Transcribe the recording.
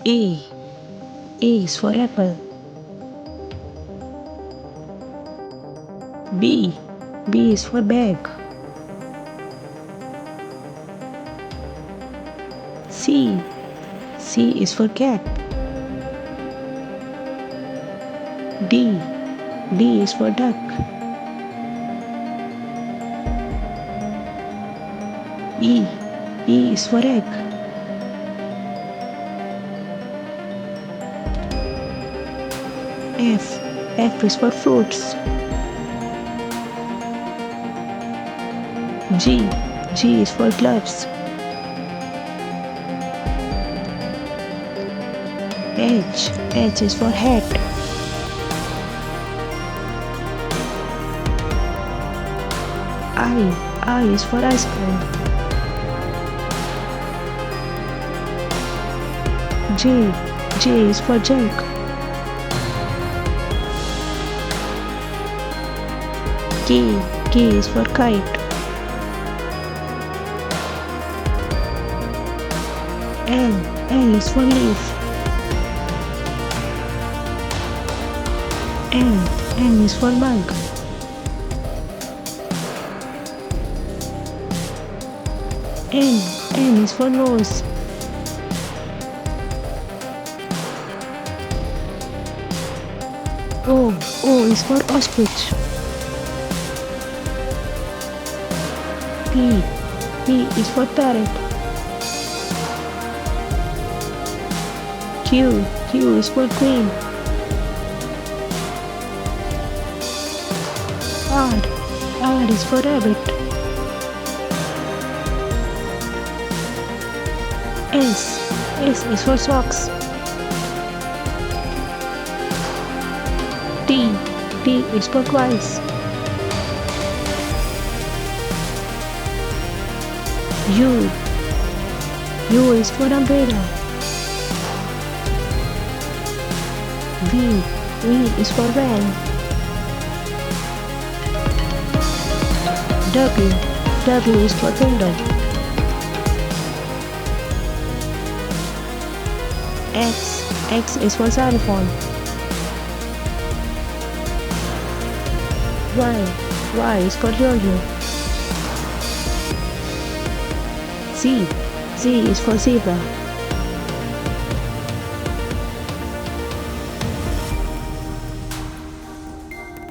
A. A is for apple. B. B is for bag. C. C is for cat. D. D is for duck. E. E is for egg. F. F is for fruits. G. G is for gloves. H. H is for hat. I is for ice cream. J. J is for jug. K. K is for kite. L. L is for leaf. N. N is for mug. N. N is for nose. O. O is for ostrich. P. P is for parrot. Q. Q is for queen. R. R is for rabbit. S. S is for socks. T. T is for twice. U. U is for umbrella. V. V is for van. W. W is for window. X. X is for xylophone. Y. Y is for yo-yo. Z. Z is for zebra.